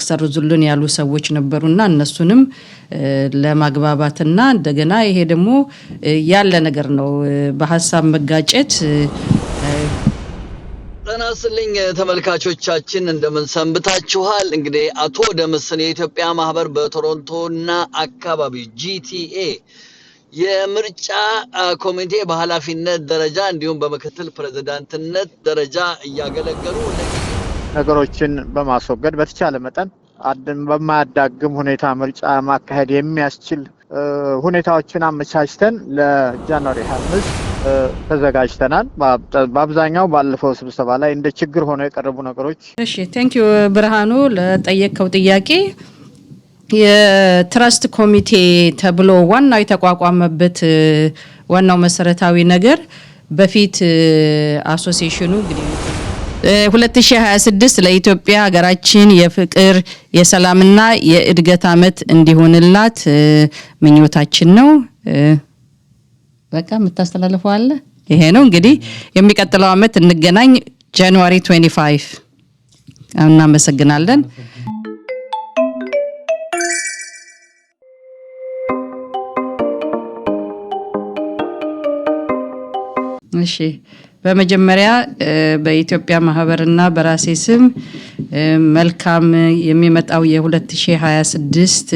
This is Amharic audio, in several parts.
ሰርዙልን ያሉ ሰዎች ነበሩና እነሱንም ለማግባባትና እንደገና ይሄ ደግሞ ያለ ነገር ነው በሐሳብ መጋጨት ተናስልኝ ተመልካቾቻችን እንደምን ሰንብታችኋል እንግዲህ አቶ ደምስን የኢትዮጵያ ማህበር በቶሮንቶና አካባቢ GTA የምርጫ ኮሚቴ በኃላፊነት ደረጃ እንዲሁም በመከተል ፕሬዝዳንትነት ደረጃ ያገለገሉ ነገሮችን በማስወገድ በተቻለ መጠን በማያዳግም ሁኔታ ምርጫ ማካሄድ የሚያስችል ሁኔታዎችን አመቻችተን ለጃንዋሪ 25 ተዘጋጅተናል በአብዛኛው ባለፈው ስብሰባ ላይ እንደ ችግር ሆነ የቀረቡ ነገሮች እሺ ቴንክ ዩ ብርሃኑ ለጠየቀው ጥያቄ የትረስት ኮሚቴ ተብሎ ዋናው የተቋቋመበት ዋናው መሰረታዊ ነገር በፊት አሶሲዬሽኑ እንግዲህ 2026 ለኢትዮጵያ ሀገራችን የፍቅር የሰላምና የእድገት አመት እንዲሆንላት ምኞታችን ነው በቃ መታስተላልፈው አለ ይሄ ነው እንግዲህ የሚቀጥለው አመት እንገናኝ ጃንዋሪ 25 እናመሰግናለን እሺ በመጀመሪያ በኢትዮጵያ ማህበርና በራሴ ስም መልካም የሚመጣው የ2026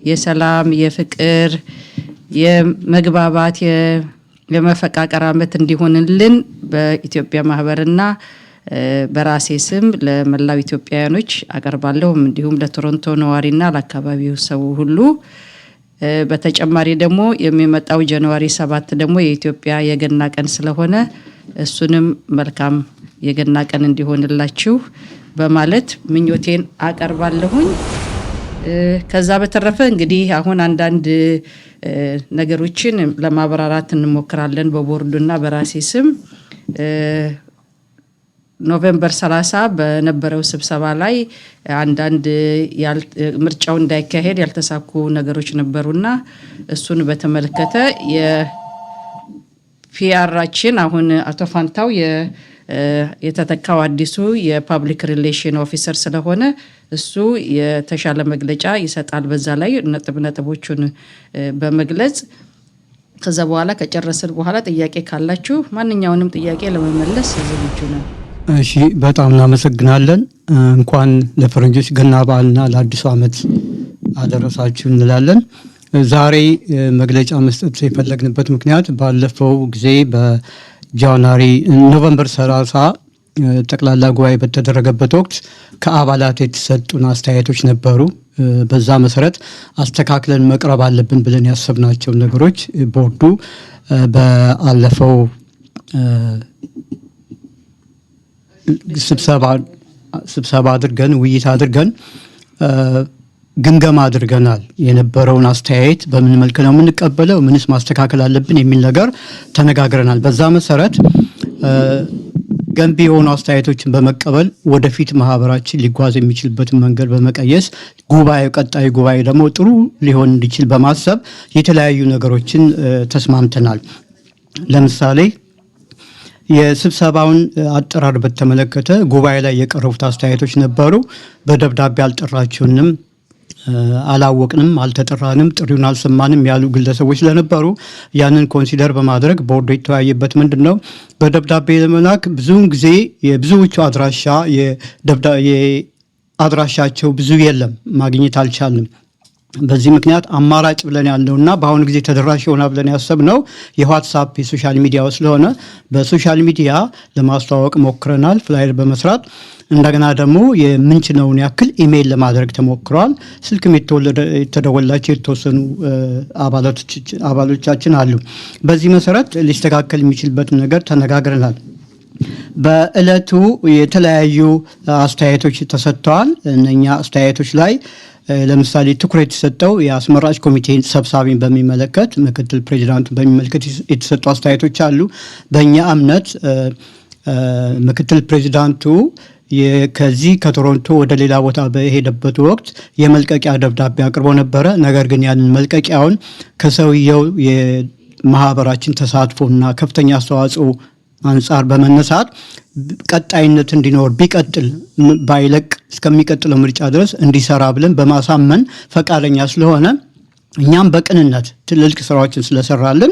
የሰላም የፍቅር የመግባባት የመፈቃቀር አመት እንዲሆንልን በኢትዮጵያ ማህበርና በራሴ ስም ለመላው ኢትዮጵያውያኖች አቀርባለሁ እንዲሁም ለቶሮንቶ ነዋሪና ለአካባቢው ሰው ሁሉ በተጨማሪ ደግሞ የሚመጣው ጃንዋሪ 7 ደግሞ የኢትዮጵያ የገና ቀን ስለሆነ እሱንም መልካም የገና ቀን እንዲሆንላችሁ በማለት ምኞቴን አቀርባለሁኝ ከዛ በተረፈ እንግዲህ አሁን አንዳንድ ነገሮችን ለማብራራት እንሞክራለን በቦርዱና በራሴ ስም ኖቬምበር 30 በነበረው ስብሰባ ላይ አንዳንድ ምርጫው እንዳይካሄድ ያልተሳኩ ነገሮች ነበሩና እሱን በተመለከተ የፒአራችን አሁን አቶ ፋንታው የተተካው አዲሱ የፐብሊክ ሪሌሽን ኦፊሰር ስለሆነ እሱ የተሻለ መግለጫ ይሰጣል በዛ ላይ ነጥቦቹን በመግለጽ ከዛ በኋላ ከጨረስን በኋላ ጥያቄ ካላችሁ ማንኛውንም ጥያቄ ለመመለስ ዝግጁ ነን እሺ በጣም እናመሰግናለን እንኳን ለፈረንጆች ገና በዓልና ለአዲሱ አመት አደረሳችሁ እንላለን ዛሬ መግለጫ መስጠት የፈለግንበት ምክንያት ባለፈው ጊዜ በጃንዋሪ ኖቬምበር 30 ጠቅላላ ጉባኤ በተደረገበት ወቅት ከአባላት የተሰጡን አስተያየቶች ነበሩ በዛ መሰረት አስተካክለን መቅረብ አለብን ብለን ያሰብናቸው ነገሮች ቦርዱ በአለፈው ስብሰባ አድርገን ውይይት አድርገን ግምገማ አድርገናል የነበረውን አስተያየት በምን መልኩ ነው የምንቀበለው ምንስ ማስተካከል አለብን የሚል ነገር ተነጋግረናል በዛ መሰረት ገንቢ የሆኑ አስተያየቶችን በመቀበል ወደፊት ማህበራችን ሊጓዝ የሚችልበትን መንገድ በመቀየስ ቀጣይ ጉባኤ ደግሞ ጥሩ ሊሆን እንዲችል በማሰብ የተለያዩ ነገሮችን ተስማምተናል ለምሳሌ የስብሰባውን አጠራር በተመለከተ ጉባኤ ላይ የቀረቡት አስተያየቶች ነበሩ በደብዳቤ አልጠራችሁንም አላወቅንም አልተጠራንም ጥሪውን አልሰማንም ያሉ ግለሰቦች ለነበሩ ያንን ኮንሲደር በማድረግ ቦርዱ የተወያየበት ምንድነው በደብዳቤ ለመላክ ብዙውን ጊዜ የብዙዎቹ አድራሻቸው ብዙ የለም ማግኘት አልቻልንም በዚህ ምክንያት አማራጭ ብለን ያለውና በአሁኑ ጊዜ ተደራሽ ይሆናል ብለን ያሰብነው የዋትስአፕ የሶሻል ሚዲያው ስለሆነ በሶሻል ሚዲያ ለማስተዋወቅ ሞክረናል ፍላየር በመስራት እንደገና ደግሞ የምንችለውን ያክል ኢሜል ለማድረግ ተሞክሯል ስልክም የተደወላቸው የተወሰኑ አባሎቻችን አሉ በዚህ መሰረት ሊስተካከል የሚችልበት ነገር ተነጋግረናል በእለቱ የተለያዩ አስተያየቶች ተሰጥተዋል እነኛ አስተያየቶች ላይ ለምሳሌ ትኩረት የተሰጠው የአስመራጭ ኮሚቴን ሰብሳቢን በሚመለከት ምክትል ፕሬዝዳንቱን በሚመለከት የተሰጡ አስተያየቶች አሉ በእኛ እምነት ምክትል ፕሬዝዳንቱ ከዚህ ከቶሮንቶ ወደ ሌላ ቦታ በሄደበት ወቅት የመልቀቂያ ደብዳቤ አቅርቦ ነበረ ነገር ግን ያንን መልቀቂያውን ከሰውየው የማህበራችን ተሳትፎና ከፍተኛ አስተዋጽኦ አንጻር በመነሳት ቀጣይነት እንዲኖር ቢቀጥል ባይለቅ እስከሚቀጥለው ምርጫ ድረስ እንዲሰራ ብለን በማሳመን ፈቃደኛ ስለሆነ እኛም በቅንነት ትልልቅ ስራዎችን ስለሰራልን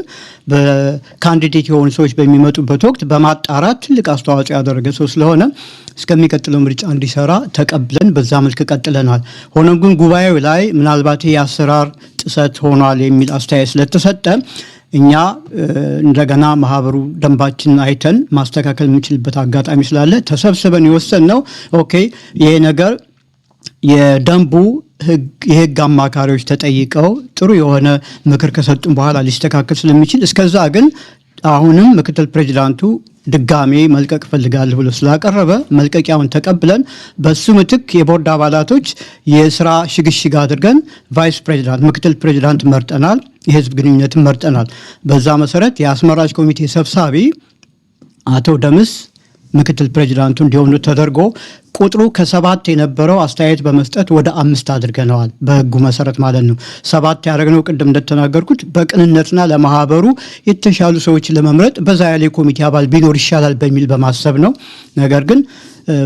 በካንዲዴት የሆኑ ሰዎች በሚመጡበት ወቅት በማጣራት ትልቅ አስተዋጽኦ ያደረገ ሰው ስለሆነ እስከሚቀጥለው ምርጫ እንዲሰራ ተቀብለን በዛ መልክ ቀጥለናል። ሆኖም ግን ጉባኤው ላይ ምናልባት የአሰራር ጥሰት ሆኗል የሚል አስተያየት ስለተሰጠ እኛ እንደገና ማህበሩ ደንባችንን አይተን ማስተካከል የምንችልበት አጋጣሚ ስላለ ተሰብስበን የወሰንነው ኦኬ ይሄ ነገር የደንቡ የህግ አማካሪዎች ተጠይቀው ጥሩ የሆነ ምክር ከሰጡን በኋላ ሊስተካከል ስለሚችል እስከዛ ግን አሁንም ምክትል ፕሬዚዳንቱ ድጋሜ መልቀቅ ፈልጋለሁ ብሎ ስላቀረበ መልቀቂያውን ተቀብለን በሱ ምትክ የቦርድ አባላቶች የስራ ሽግሽግ አድርገን ቫይስ ፕሬዚዳንት ምክትል ፕሬዚዳንት መርጠናል። የህዝብ ግንኙነትን መርጠናል። በዛ መሰረት የአስመራጭ ኮሚቴ ሰብሳቢ አቶ ደምስ ምክትል ፕሬዚዳንቱ እንዲሆኑ ተደርጎ ቁጥሩ ከ7 የነበረው አስተያየት በመስጠት ወደ 5 አድርገነዋል። በህጉ መሰረት ማለት ነው። 7 ያደረግነው ቅድም እንደተናገርኩት በቅንነትና ለማህበሩ የተሻሉ ሰዎችን ለመምረጥ በዛ ያለ ኮሚቴ አባል ቢኖር ይሻላል በሚል በማሰብ ነው። ነገር ግን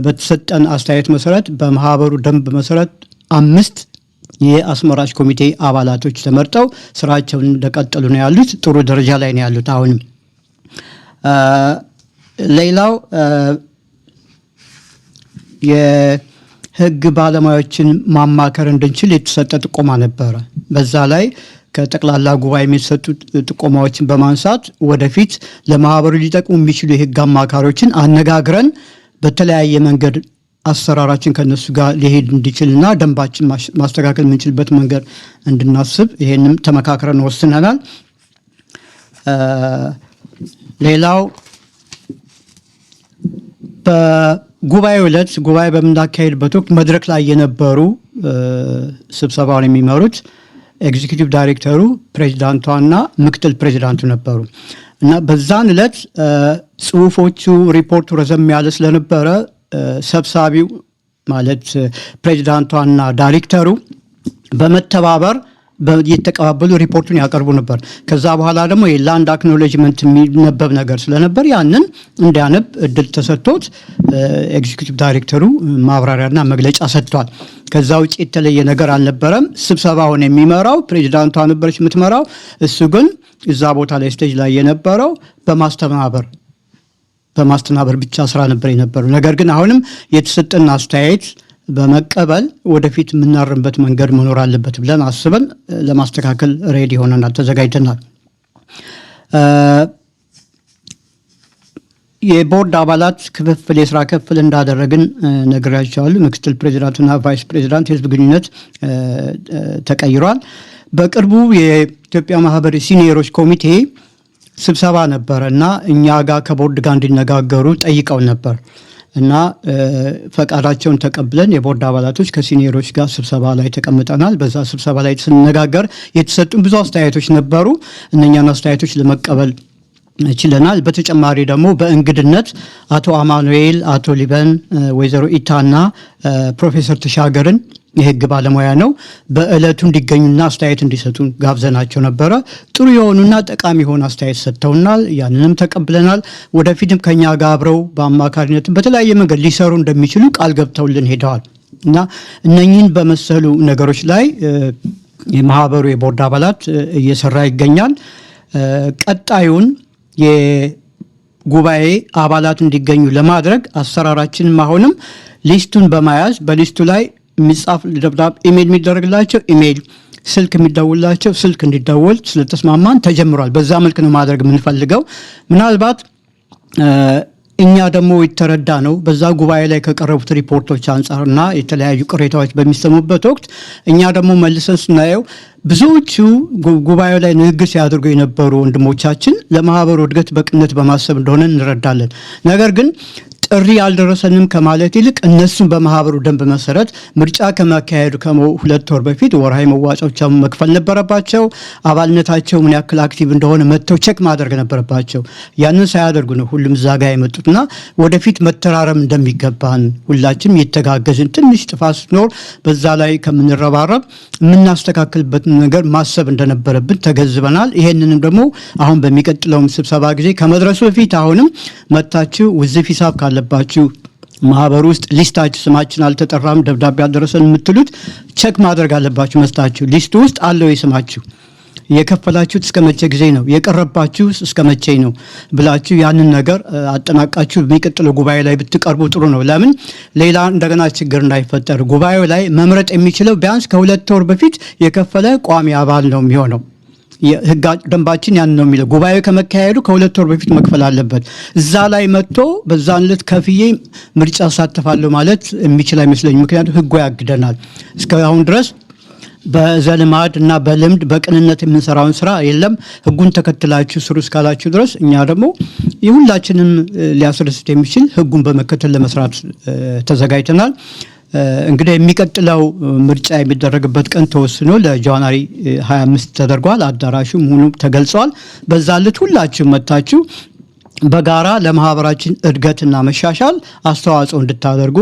በተሰጠን አስተያየት መሰረት በማህበሩ ደንብ መሰረት 5 የአስመራጭ ኮሚቴ አባላቶች ተመርጠው ስራቸውን እንደቀጠሉ ነው ያሉት። ጥሩ ደረጃ ላይ ነው ያሉት አሁንም። ሌላው የህግ ባለሙያዎችን ማማከር እንድንችል የተሰጠ ጥቆማ ነበረ። በዛ ላይ ከጠቅላላ ጉባኤ የሚሰጡ ጥቆማዎችን በማንሳት ወደፊት ለማህበሩ ሊጠቅሙ የሚችሉ የህግ አማካሪዎችን አነጋግረን በተለያየ መንገድ አሰራራችን ከነሱ ጋር ሊሄድ እንዲችልና ደንባችን ማስተካከል የምንችልበት መንገድ እንድናስብ ይሄንም ተመካክረን ወስነናል። ሌላው በጉባኤው ዕለት ጉባኤ በምናካሄድበት ወቅት መድረክ ላይ የነበሩ ስብሰባውን የሚመሩት ኤግዚኪዩቲቭ ዳይሬክተሩ፣ ፕሬዚዳንቷና ምክትል ፕሬዚዳንቱ ነበሩ እና በዛን ዕለት ጽሁፎቹ ሪፖርቱ ረዘም ያለ ስለነበረ ሰብሳቢው ማለት ፕሬዚዳንቷና ዳይሬክተሩ በመተባበር የተቀባበሉ ሪፖርቱን ያቀርቡ ነበር። ከዛ በኋላ ደግሞ የላንድ አክኖሌጅመንት የሚነበብ ነገር ስለነበር ያንን እንዲያነብ እድል ተሰጥቶት ኤግዚኪዩቲቭ ዳይሬክተሩ ማብራሪያና መግለጫ ሰጥቷል። ከዛ ውጭ የተለየ ነገር አልነበረም። ስብሰባውን የሚመራው ፕሬዚዳንቷ ነበረች የምትመራው። እሱ ግን እዛ ቦታ ላይ ስቴጅ ላይ የነበረው በማስተናበር ብቻ ስራ ነበር የነበረው። ነገር ግን አሁንም የተሰጠን አስተያየት በመቀበል ወደፊት የምናርምበት መንገድ መኖር አለበት ብለን አስበን ለማስተካከል ሬዲ ሆነናል፣ ተዘጋጅተናል። የቦርድ አባላት ክፍፍል የስራ ክፍል እንዳደረግን ነግራቸዋለሁ። ምክትል ፕሬዚዳንቱና ቫይስ ፕሬዚዳንት የህዝብ ግንኙነት ተቀይሯል። በቅርቡ የኢትዮጵያ ማህበር ሲኒየሮች ኮሚቴ ስብሰባ ነበረ እና እኛ ጋር ከቦርድ ጋር እንዲነጋገሩ ጠይቀው ነበር እና ፈቃዳቸውን ተቀብለን የቦርድ አባላቶች ከሲኒየሮች ጋር ስብሰባ ላይ ተቀምጠናል። በዛ ስብሰባ ላይ ስንነጋገር የተሰጡን ብዙ አስተያየቶች ነበሩ። እነኛን አስተያየቶች ለመቀበል ችለናል። በተጨማሪ ደግሞ በእንግድነት አቶ አማኑኤል፣ አቶ ሊበን፣ ወይዘሮ ኢታና ፕሮፌሰር ተሻገርን የህግ ባለሙያ ነው በእለቱ እንዲገኙና አስተያየት እንዲሰጡ ጋብዘናቸው ነበረ። ጥሩ የሆኑና ጠቃሚ የሆኑ አስተያየት ሰጥተውናል። ያንንም ተቀብለናል። ወደፊትም ከኛ ጋር አብረው በአማካሪነት በተለያየ መንገድ ሊሰሩ እንደሚችሉ ቃል ገብተውልን ሄደዋል እና እነኚህን በመሰሉ ነገሮች ላይ የማህበሩ የቦርድ አባላት እየሰራ ይገኛል። ቀጣዩን የጉባኤ አባላት እንዲገኙ ለማድረግ አሰራራችንም አሁንም ሊስቱን በመያዝ በሊስቱ ላይ የሚጻፍ ደብዳቤ ኢሜል የሚደረግላቸው ኢሜል፣ ስልክ የሚደውላቸው ስልክ እንዲደወል ስለተስማማን ተጀምሯል። በዛ መልክ ነው ማድረግ የምንፈልገው። ምናልባት እኛ ደግሞ የተረዳ ነው በዛ ጉባኤ ላይ ከቀረቡት ሪፖርቶች አንጻርና የተለያዩ ቅሬታዎች በሚሰሙበት ወቅት እኛ ደግሞ መልሰን ስናየው ብዙዎቹ ጉባኤው ላይ ንግግር ሲያደርጉ የነበሩ ወንድሞቻችን ለማህበሩ እድገት በቅንነት በማሰብ እንደሆነ እንረዳለን። ነገር ግን ጥሪ ያልደረሰንም ከማለት ይልቅ እነሱን በማህበሩ ደንብ መሰረት ምርጫ ከማካሄዱ ከ2 ወር በፊት ወርሃዊ መዋጮቻቸውን መክፈል ነበረባቸው። አባልነታቸው ምን ያክል አክቲቭ እንደሆነ መጥተው ቼክ ማድረግ ነበረባቸው። ያንን ሳያደርጉ ነው ሁሉም ዛጋ የመጡትና ወደፊት መተራረም እንደሚገባን ሁላችንም የተጋገዝን ትንሽ ጥፋት ሲኖር በዛ ላይ ከምንረባረብ የምናስተካክልበት ነገር ማሰብ እንደነበረብን ተገዝበናል። ይሄንንም ደግሞ አሁን በሚቀጥለው ስብሰባ ጊዜ ከመድረሱ በፊት አሁንም መታችሁ ውዝፍ ሂሳብ ካለባችሁ ማህበር ውስጥ ሊስታችሁ ስማችን አልተጠራም ደብዳቤ አልደረሰን የምትሉት ቼክ ማድረግ አለባችሁ። መስታችሁ ሊስቱ ውስጥ አለው የስማችሁ የከፈላችሁት እስከ መቼ ጊዜ ነው የቀረባችሁ እስከ መቼ ነው ብላችሁ ያንን ነገር አጠናቃችሁ በሚቀጥለው ጉባኤ ላይ ብትቀርቡ ጥሩ ነው። ለምን ሌላ እንደገና ችግር እንዳይፈጠር ጉባኤው ላይ መምረጥ የሚችለው ቢያንስ ከ2 ወር በፊት የከፈለ ቋሚ አባል ነው የሚሆነው። የህግ ደንባችን ያን ነው የሚለው። ጉባኤው ከመካሄዱ ከ2 ወር በፊት መክፈል አለበት። እዛ ላይ መጥቶ በዛን ዕለት ከፍዬ ምርጫ ሳተፋለሁ ማለት የሚችል አይመስለኝም። ምክንያቱም ህጉ ያግደናል። እስካሁን ድረስ በዘልማድ እና በልምድ በቅንነት የምንሰራውን ስራ የለም ህጉን ተከትላችሁ ስሩ እስካላችሁ ድረስ እኛ ደግሞ የሁላችንም ሊያስደስት የሚችል ህጉን በመከተል ለመስራት ተዘጋጅተናል። እንግዲህ የሚቀጥለው ምርጫ የሚደረግበት ቀን ተወስኖ ለጃንዋሪ 25 ተደርጓል። አዳራሹ ሙሉ ተገልጿል። በዛ ዕለት ሁላችሁም መጣችሁ በጋራ ለማህበራችን እድገትና መሻሻል አስተዋጽኦ እንድታደርጉ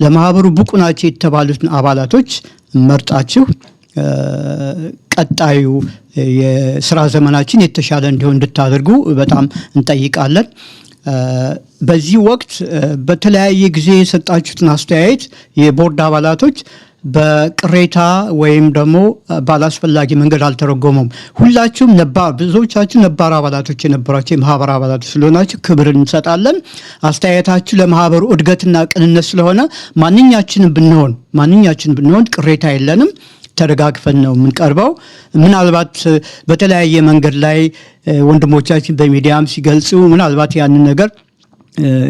ለማህበሩ ብቁ ናቸው የተባሉትን አባላቶች መርጣችሁ ቀጣዩ የስራ ዘመናችን የተሻለ እንዲሆን እንድታደርጉ በጣም እንጠይቃለን። በዚህ ወቅት በተለያየ ጊዜ የሰጣችሁትን አስተያየት የቦርድ አባላቶች በቅሬታ ወይም ደግሞ ባላስፈላጊ መንገድ አልተረጎመም። ሁላችሁም ብዙዎቻችሁ ነባር አባላቶች የነበራችሁ የማህበር አባላቶች ስለሆናችሁ ክብር እንሰጣለን። አስተያየታችሁ ለማህበሩ እድገትና ቅንነት ስለሆነ ማንኛችንም ብንሆን ቅሬታ የለንም። ተደጋግፈን ነው የምንቀርበው። ምናልባት በተለያየ መንገድ ላይ ወንድሞቻችን በሚዲያም ሲገልጹ ምናልባት ያንን ነገር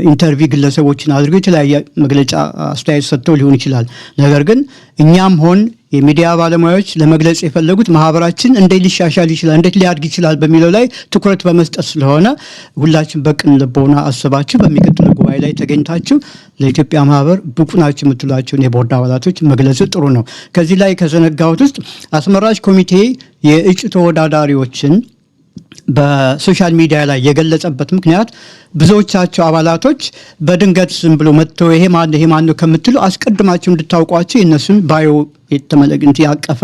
ኢንተርቪው ግለሰቦችን አድርገው የተለያየ መግለጫ አስተያየት ሰጥተው ሊሆን ይችላል። ነገር ግን እኛም ሆን የሚዲያ ባለሙያዎች ለመግለጽ የፈለጉት ማህበራችን እንዴት ሊሻሻል ይችላል፣ እንዴት ሊያድግ ይችላል በሚለው ላይ ትኩረት በመስጠት ስለሆነ ሁላችን በቅን ልቦና አስባችሁ በሚቀጥለው ጉባኤ ላይ ተገኝታችሁ ለኢትዮጵያ ማህበር ብቁ ናቸው የምትሏቸውን የቦርድ አባላቶች መግለጹ ጥሩ ነው። ከዚህ ላይ ከዘነጋሁት ውስጥ አስመራጭ ኮሚቴ የእጩ ተወዳዳሪዎችን በሶሻል ሚዲያ ላይ የገለጸበት ምክንያት ብዙዎቻቸው አባላቶች በድንገት ዝም ብሎ መጥተው ይሄ ማን ነው ከምትሉ አስቀድማችሁ እንድታውቋቸው የነሱን ባዮ የተመለግንት ያቀፈ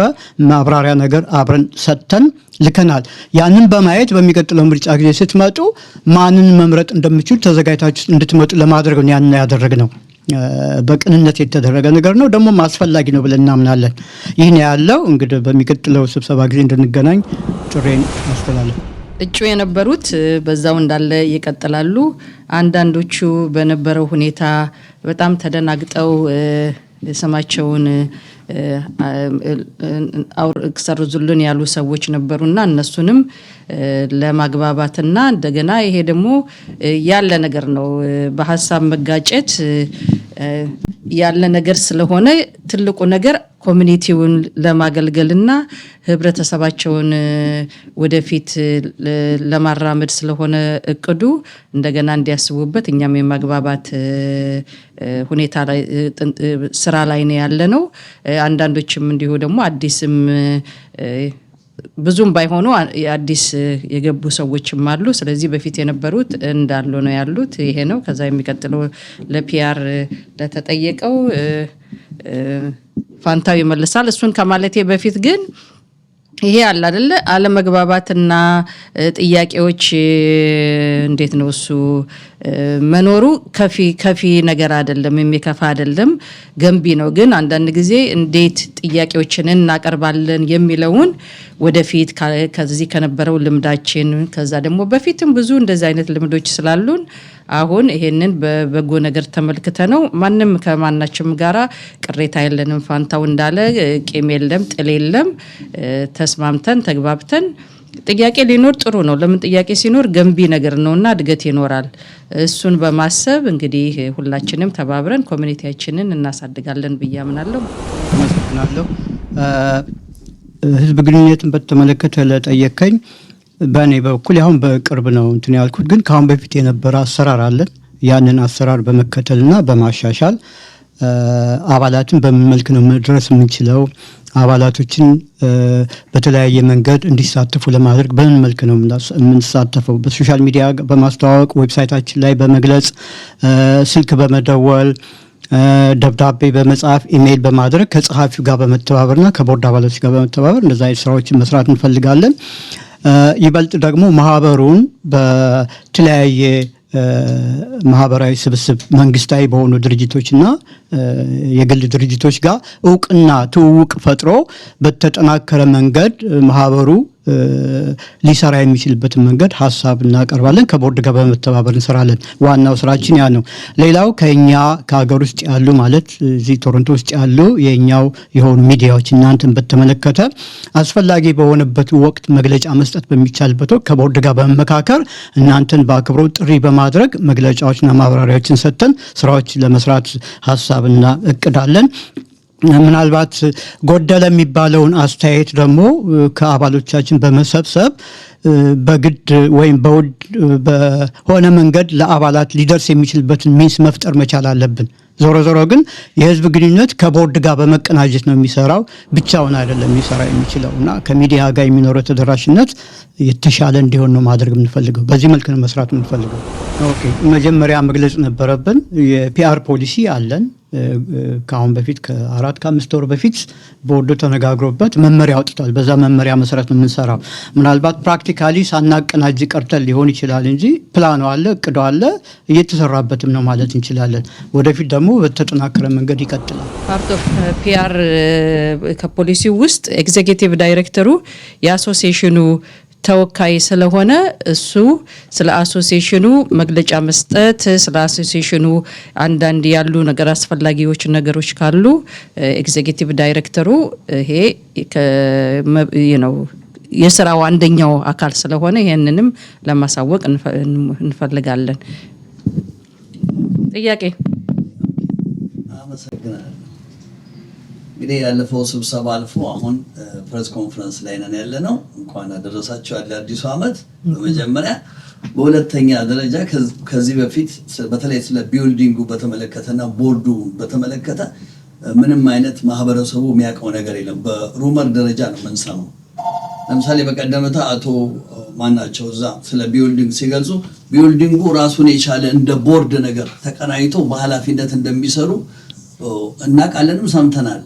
ማብራሪያ ነገር አብረን ሰጥተን ልከናል። ያንን በማየት በሚቀጥለው ምርጫ ጊዜ ስትመጡ ማንን መምረጥ እንደምትችሉ ተዘጋጅታችሁ እንድትመጡ ለማድረግ ነው ያንን ያደረግነው። በቅንነት የተደረገ ነገር ነው፣ ደግሞ አስፈላጊ ነው ብለን እናምናለን። ይህን ያለው እንግዲህ በሚቀጥለው ስብሰባ ጊዜ እንድንገናኝ ጥሬን አስተላለፍ። እጩ የነበሩት በዛው እንዳለ ይቀጥላሉ። አንዳንዶቹ በነበረው ሁኔታ በጣም ተደናግጠው ስማቸውን ሰርዙልን ያሉ ሰዎች ነበሩና እነሱንም ለማግባባትና እንደገና ይሄ ደግሞ ያለ ነገር ነው። በሐሳብ መጋጨት ያለ ነገር ስለሆነ ትልቁ ነገር ኮሚኒቲውን ለማገልገልና ህብረተሰባቸውን ወደፊት ለማራመድ ስለሆነ እቅዱ እንደገና እንዲያስቡበት እኛም የማግባባት ሁኔታ ላይ ስራ ላይ ነው ያለነው። አንዳንዶችም እንዲሁ ደግሞ አዲስም ብዙም ባይሆኑ አዲስ የገቡ ሰዎችም አሉ። ስለዚህ በፊት የነበሩት እንዳሉ ነው ያሉት። ይሄ ነው። ከዛ የሚቀጥለው ለፒአር ለተጠየቀው ፋንታው ይመልሳል። እሱን ከማለቴ በፊት ግን ይሄ አለ አይደለ አለመግባባትና ጥያቄዎች እንዴት ነው እሱ መኖሩ ከፊ ነገር አይደለም፣ የሚከፋ አይደለም፣ ገንቢ ነው። ግን አንዳንድ ጊዜ እንዴት ጥያቄዎችን እናቀርባለን የሚለውን ወደፊት ከዚህ ከነበረው ልምዳችን ከዛ ደግሞ በፊትም ብዙ እንደዚህ አይነት ልምዶች ስላሉን አሁን ይሄንን በበጎ ነገር ተመልክተ ነው ማንም ከማናችም ጋራ ቅሬታ የለንም። ፋንታው እንዳለ ቂም የለም፣ ጥል የለም። ተስማምተን ተግባብተን ጥያቄ ሊኖር ጥሩ ነው። ለምን ጥያቄ ሲኖር ገንቢ ነገር ነውና እድገት ይኖራል። እሱን በማሰብ እንግዲህ ሁላችንም ተባብረን ኮሚኒቲያችንን እናሳድጋለን ብዬ አምናለሁ። አመሰግናለሁ። ህዝብ ግንኙነትን በተመለከተ ለጠየቀኝ በእኔ በኩል አሁን በቅርብ ነው እንትን ያልኩት፣ ግን ከአሁን በፊት የነበረ አሰራር አለን። ያንን አሰራር በመከተልና በማሻሻል አባላትን በምን መልክ ነው መድረስ የምንችለው፣ አባላቶችን በተለያየ መንገድ እንዲሳተፉ ለማድረግ በምን መልክ ነው የምንሳተፈው፣ በሶሻል ሚዲያ በማስተዋወቅ ዌብሳይታችን ላይ በመግለጽ ስልክ በመደወል ደብዳቤ በመጻፍ ኢሜይል በማድረግ ከጸሐፊው ጋር በመተባበርና ከቦርድ አባላቶች ጋር በመተባበር እንደዛ አይነት ስራዎችን መስራት እንፈልጋለን። ይበልጥ ደግሞ ማህበሩን በተለያየ ማህበራዊ ስብስብ መንግስታዊ በሆኑ ድርጅቶችና የግል ድርጅቶች ጋር እውቅና ትውውቅ ፈጥሮ በተጠናከረ መንገድ ማህበሩ ሊሰራ የሚችልበትን መንገድ ሀሳብ እናቀርባለን። ከቦርድ ጋር በመተባበር እንሰራለን። ዋናው ስራችን ያ ነው። ሌላው ከሀገር ውስጥ ያሉ ማለት እዚህ ቶሮንቶ ውስጥ ያሉ የኛው የሆኑ ሚዲያዎች እናንተን በተመለከተ አስፈላጊ በሆነበት ወቅት መግለጫ መስጠት በሚቻልበት ወቅት ከቦርድ ጋር በመመካከር እናንተን በአክብሮት ጥሪ በማድረግ መግለጫዎችና ማብራሪያዎችን ሰጥተን ስራዎች ለመስራት ሀሳብና እቅድ አለን። ምናልባት ጎደለ የሚባለውን አስተያየት ደግሞ ከአባሎቻችን በመሰብሰብ በግድ ወይም በውድ በሆነ መንገድ ለአባላት ሊደርስ የሚችልበትን ሚንስ መፍጠር መቻል አለብን። ዞሮ ዞሮ ግን የህዝብ ግንኙነት ከቦርድ ጋር በመቀናጀት ነው የሚሰራው፣ ብቻውን አይደለም ሊሰራ የሚችለው እና ከሚዲያ ጋር የሚኖረው ተደራሽነት የተሻለ እንዲሆን ነው ማድረግ የምንፈልገው። በዚህ መልክ ነው መስራት የምንፈልገው። ኦኬ፣ መጀመሪያ መግለጽ ነበረብን። የፒአር ፖሊሲ አለን። ከአሁን በፊት ከ4-5 ወር በፊት ቦርዱ ተነጋግሮበት መመሪያ አውጥቷል። በዛ መመሪያ መሰረት ነው የምንሰራው። ምናልባት ፕራክቲካሊ ሳናቀናጅ ቀርተን ሊሆን ይችላል እንጂ ፕላኑ አለ፣ እቅዱ አለ፣ እየተሰራበትም ነው ማለት እንችላለን። ወደፊት ደግሞ በተጠናከረ መንገድ ይቀጥላል። ፓርት ኦፍ ፒአር ከፖሊሲው ውስጥ ኤግዜኪቲቭ ዳይሬክተሩ የአሶሲዬሽኑ ተወካይ ስለሆነ እሱ ስለ አሶሲዬሽኑ መግለጫ መስጠት፣ ስለ አሶሲዬሽኑ አንዳንድ ያሉ ነገር አስፈላጊዎች ነገሮች ካሉ ኤግዜኪቲቭ ዳይሬክተሩ ይሄ የስራው አንደኛው አካል ስለሆነ ይሄንንም ለማሳወቅ እንፈልጋለን። ጥያቄ? አመሰግናለሁ። እንግዲህ ያለፈው ስብሰባ አልፎ አሁን ፕሬስ ኮንፈረንስ ላይ ነን ያለነው። እንኳን አደረሳችሁ ያለ አዲሱ ዓመት በመጀመሪያ። በሁለተኛ ደረጃ ከዚህ በፊት በተለይ ስለ ቢልዲንጉ በተመለከተና ቦርዱ በተመለከተ ምንም አይነት ማህበረሰቡ የሚያውቀው ነገር የለም። በሩመር ደረጃ ነው የምንሰማው። ለምሳሌ በቀደምታ አቶ ማናቸው እዛ ስለ ቢልዲንግ ሲገልጹ ቢልዲንጉ ራሱን የቻለ እንደ ቦርድ ነገር ተቀናይቶ በኃላፊነት እንደሚሰሩ እናውቃለንም ሰምተናል።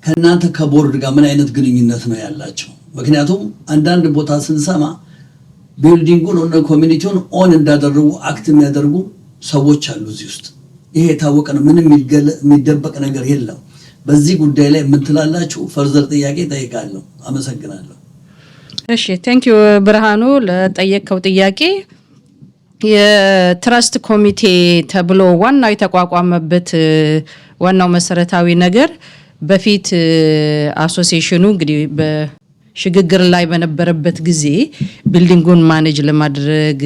ከእናንተ ከቦርድ ጋር ምን አይነት ግንኙነት ነው ያላቸው? ምክንያቱም አንዳንድ ቦታ ስንሰማ ቢልዲንጉን እና ኮሚኒቲውን ኦን እንዳደረጉ አክት የሚያደርጉ ሰዎች አሉ እዚህ ውስጥ። ይሄ የታወቀ ነው። ምንም የሚደበቅ ነገር የለም። በዚህ ጉዳይ ላይ ምን ትላላችሁ? ፈርዘር ጥያቄ ጠይቃለሁ። አመሰግናለሁ። እሺ፣ ቴንክ ዩ ብርሃኑ ለጠየቀው ጥያቄ። የትረስት ኮሚቴ ተብሎ ዋናው የተቋቋመበት ዋናው መሰረታዊ ነገር በፊት አሶሲዬሽኑ እንግዲህ በሽግግር ላይ በነበረበት ጊዜ ቢልዲንጉን ማኔጅ ለማድረግ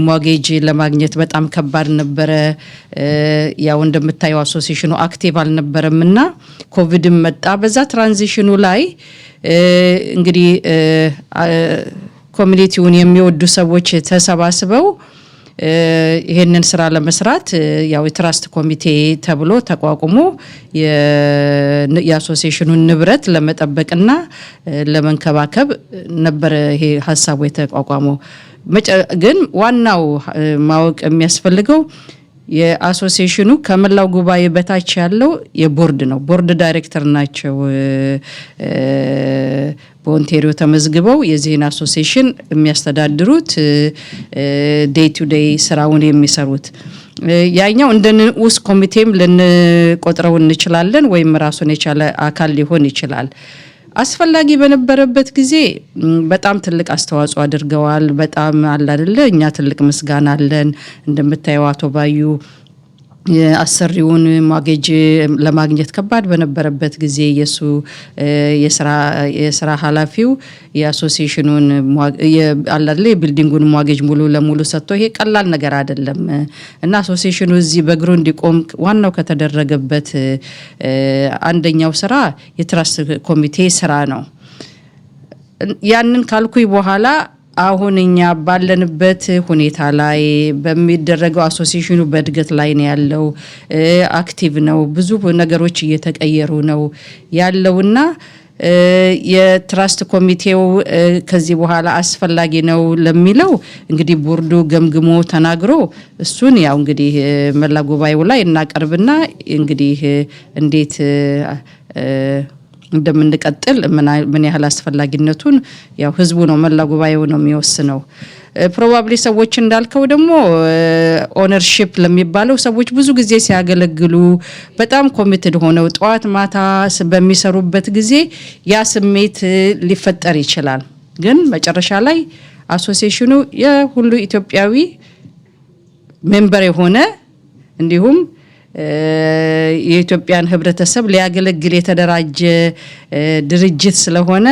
ሞርጌጅ ለማግኘት በጣም ከባድ ነበረ። ያው እንደምታየው አሶሲዬሽኑ አክቲቭ አልነበረምና ኮቪድም መጣ። በዛ ትራንዚሽኑ ላይ እንግዲህ ኮሚኒቲውን የሚወዱ ሰዎች ተሰባስበው ይሄንን ስራ ለመስራት ያው የትረስት ኮሚቴ ተብሎ ተቋቁሞ የአሶሲዬሽኑን ንብረት ለመጠበቅና ለመንከባከብ ነበር ይሄ ሀሳቡ የተቋቋመው። ግን ዋናው ማወቅ የሚያስፈልገው የአሶሲዬሽኑ ከመላው ጉባኤ በታች ያለው የቦርድ ነው። ቦርድ ዳይሬክተር ናቸው በኦንታሪዮ ተመዝግበው የዚህን አሶሲዬሽን የሚያስተዳድሩት ዴይ ቱ ዴይ ስራውን የሚሰሩት። ያኛው እንደ ንዑስ ኮሚቴም ልንቆጥረው እንችላለን ወይም ራሱን የቻለ አካል ሊሆን ይችላል። አስፈላጊ በነበረበት ጊዜ በጣም ትልቅ አስተዋጽኦ አድርገዋል። በጣም አለ አይደለ? እኛ ትልቅ ምስጋና አለን። እንደምታየው አቶ ባዩ የአሰሪውን ሞርጌጅ ለማግኘት ከባድ በነበረበት ጊዜ የሱ የስራ ኃላፊው የአሶሲዬሽኑን አለ አይደለ የቢልዲንጉን ሞርጌጅ ሙሉ ለሙሉ ሰጥቶ ይሄ ቀላል ነገር አይደለም እና አሶሲዬሽኑ እዚህ በእግሩ እንዲቆም ዋናው ከተደረገበት አንደኛው ስራ የትረስት ኮሚቴ ስራ ነው። ያንን ካልኩኝ በኋላ አሁን እኛ ባለንበት ሁኔታ ላይ በሚደረገው አሶሲዬሽኑ በእድገት ላይ ነው ያለው አክቲቭ ነው ብዙ ነገሮች እየተቀየሩ ነው ያለውና የትራስት ኮሚቴው ከዚህ በኋላ አስፈላጊ ነው ለሚለው እንግዲህ ቦርዱ ገምግሞ ተናግሮ እሱን ያው እንግዲህ መላ ጉባኤው ላይ እናቀርብና እንግዲህ እንዴት እንደምንቀጥል ምን ያህል አስፈላጊነቱን ያው ህዝቡ ነው መላ ጉባኤው ነው የሚወስነው ፕሮባብሊ ሰዎች እንዳልከው ደግሞ ኦነርሺፕ ለሚባለው ሰዎች ብዙ ጊዜ ሲያገለግሉ በጣም ኮሚትድ ሆነው ጧት ማታ በሚሰሩበት ጊዜ ያ ስሜት ሊፈጠር ይችላል ግን መጨረሻ ላይ አሶሲዬሽኑ የሁሉ ኢትዮጵያዊ ሜምበር የሆነ እንዲሁም የኢትዮጵያን ህብረተሰብ ሊያገለግል የተደራጀ ድርጅት ስለሆነ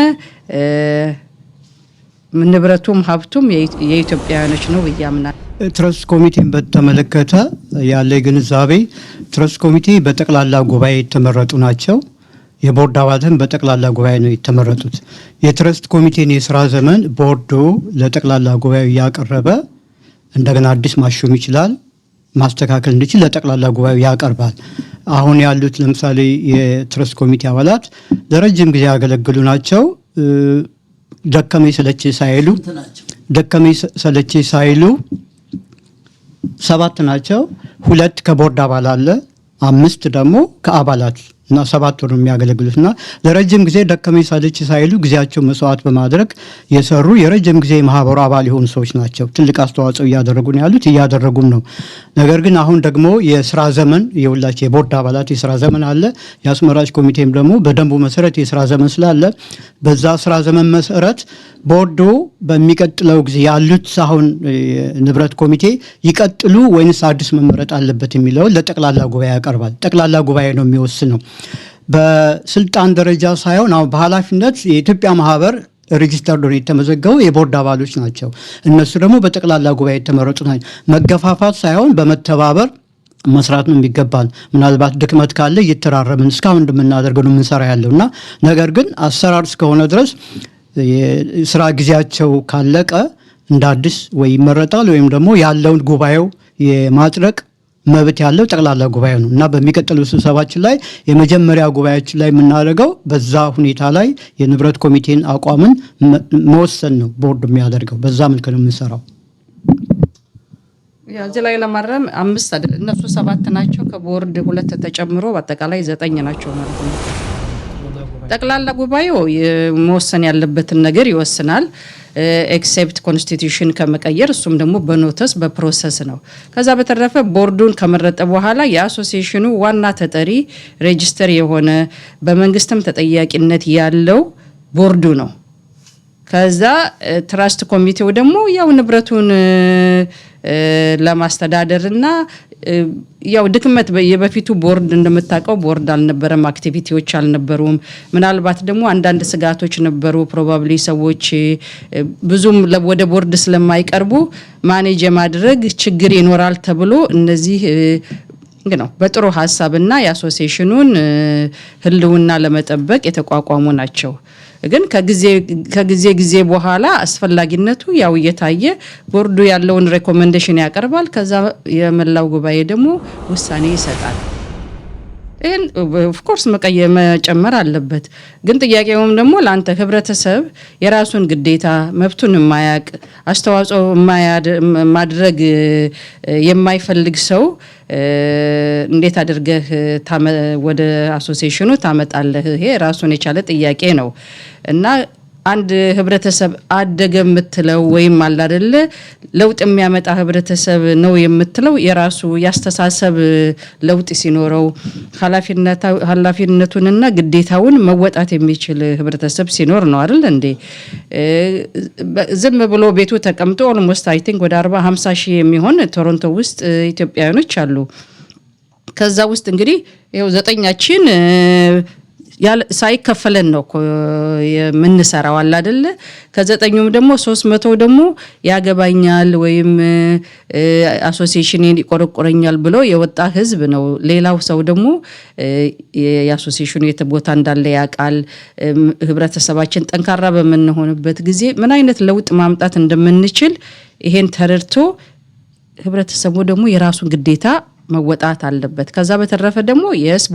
ንብረቱም ሀብቱም የኢትዮጵያውያኖች ነው በያምናል ትረስት ኮሚቴን በተመለከተ ያለ ግንዛቤ ትረስት ኮሚቴ በጠቅላላ ጉባኤ የተመረጡ ናቸው የቦርድ አባላትም በጠቅላላ ጉባኤ ነው የተመረጡት የትረስት ኮሚቴን የሥራ ዘመን ቦርዱ ለጠቅላላ ጉባኤው ያቀረበ እንደገና አዲስ ማሾም ይችላል ማስተካከል እንዲችል ለጠቅላላ ጉባኤው ያቀርባል አሁን ያሉት ለምሳሌ የትረስት ኮሚቴ አባላት ለረጅም ጊዜ ያገለግሉ ናቸው ደከመኝ ሰለቸኝ ሳይሉ 7 ናቸው 2 ከቦርድ አባል አለ 5 ደግሞ ከአባላት እና 7 ወር የሚያገለግሉትና ለረጅም ጊዜ ደከመኝ ሰለቸኝ ሳይሉ ጊዜያቸው መስዋዕት በማድረግ የሰሩ የረጅም ጊዜ ማህበሩ አባል የሆኑ ሰዎች ናቸው ትልቅ አስተዋጽኦ ያደረጉ ነው ያሉት ያደረጉም ነው ነገር ግን አሁን ደግሞ የሥራ ዘመን የሁላችሁ የቦርድ አባላት የሥራ ዘመን አለ ያስመራጭ ኮሚቴም ደግሞ በደንቡ መሰረት የሥራ ዘመን ስላለ በዛ ሥራ ዘመን መሰረት ቦርዱ በሚቀጥለው ጊዜ ያሉት አሁን ንብረት ኮሚቴ ይቀጥሉ ወይንስ አዲስ መመረጥ አለበት የሚለው ለጠቅላላ ጉባኤ ያቀርባል ጠቅላላ ጉባኤ ነው የሚወስነው በስልጣን ደረጃ ሳይሆን አሁን በኃላፊነት የኢትዮጵያ ማህበር ሬጂስተር ዶን የተመዘገቡ የቦርድ አባሎች ናቸው እነሱ ደግሞ በጠቅላላ ጉባኤ የተመረጡ ናቸው መገፋፋት ሳይሆን በመተባበር መስራት ነው የሚገባል ምናልባት ድክመት ካለ እየተራረምን እስካሁን እንደምናደርገው ነው የምንሰራ ያለውና ነገር ግን አሰራር እስከሆነ ድረስ የሥራ ጊዜያቸው ካለቀ እንደ አዲስ ወይ ይመረጣል ወይም ደግሞ ያለውን ጉባኤው የማጽደቅ መብት ያለው ጠቅላላ ጉባኤ ነው እና በሚቀጥለው ስብሰባችን ላይ የመጀመሪያ ጉባኤያችን ላይ የምናደርገው በዛ ሁኔታ ላይ የንብረት ኮሚቴን አቋምን መወሰን ነው ቦርድ የሚያደርገው በዛ መልኩ ነው የምንሰራው እዚህ ላይ ለማረም 5 አይደል እነሱ 7 ናቸው ከቦርድ 2 ተጨምሮ በአጠቃላይ 9 ናቸው ማለት ነው ጠቅላላ ጉባኤው መወሰን ያለበትን ነገር ይወስናል ኤክሴፕት ኮንስቲቲዩሽን ከመቀየር እሱም ደግሞ በኖተስ በፕሮሰስ ነው ከዛ በተረፈ ቦርዱን ከመረጠ በኋላ የአሶሲዬሽኑ ዋና ተጠሪ ሬጂስተር የሆነ በመንግስትም ተጠያቂነት ያለው ቦርዱ ነው ከዛ ትራስት ኮሚቴው ደግሞ ያው ንብረቱን ለማስተዳደርና ያው ድክመት የበፊቱ ቦርድ እንደምታውቀው ቦርድ አልነበረም አክቲቪቲዎች አልነበሩም ምናልባት ደግሞ አንዳንድ ስጋቶች ነበሩ ፕሮባብሊ ሰዎች ብዙም ወደ ቦርድ ስለማይቀርቡ ማኔጅ ማድረግ ችግር ይኖራል ተብሎ እነዚህ ነው በጥሩ ሐሳብና የአሶሲዬሽኑን ህልውና ለመጠበቅ የተቋቋሙ ናቸው ግን ከጊዜ በኋላ አስፈላጊነቱ ያው እየታየ ቦርዱ ያለውን ሬኮሜንዴሽን ያቀርባል ከዛ የመላው ጉባኤ ደግሞ ውሳኔ ይሰጣል ይሄን ኦፍ ኮርስ መጨመር አለበት ግን ጥያቄውም ደግሞ ለአንተ ህብረተሰብ የራሱን ግዴታ መብቱን የማያቅ አስተዋጽኦ ማድረግ የማይፈልግ ሰው እንዴት አድርገህ ወደ አሶሲዬሽኑ ታመጣለህ ይሄ ራሱን የቻለ ጥያቄ ነው እና አንድ ህብረተሰብ አደገ የምትለው ወይም አለ አይደለ ለውጥ የሚያመጣ ህብረተሰብ ነው የምትለው የራሱ ያስተሳሰብ ለውጥ ሲኖረው ኃላፊነቱንና ግዴታውን መወጣት የሚችል ህብረተሰብ ሲኖር ነው አይደል እንዴ ዝም ብሎ ቤቱ ተቀምጦ ኦልሞስት አይ ቲንክ ወደ 40-50 ሺህ የሚሆን ቶሮንቶ ውስጥ ኢትዮጵያውያኖች አሉ ከዛ ውስጥ እንግዲህ ይሄው 9ኛችን ሳይከፈለን ነው የምንሰራው አለ አይደለ ከ9ኙም ደግሞ 300 ደግሞ ያገባኛል ወይም አሶሲዬሽንን ይቆረቆረኛል ብሎ የወጣ ህዝብ ነው ሌላው ሰው ደግሞ የአሶሲዬሽኑ የተቦታ እንዳለ ያቃል ህብረተሰባችን ጠንካራ በመንሆንበት ጊዜ ምን አይነት ለውጥ ማምጣት እንደምንችል ይሄን ተረድቶ ህብረተሰቡ ደግሞ የራሱን ግዴታ መወጣት አለበት ከዛ በተረፈ ደግሞ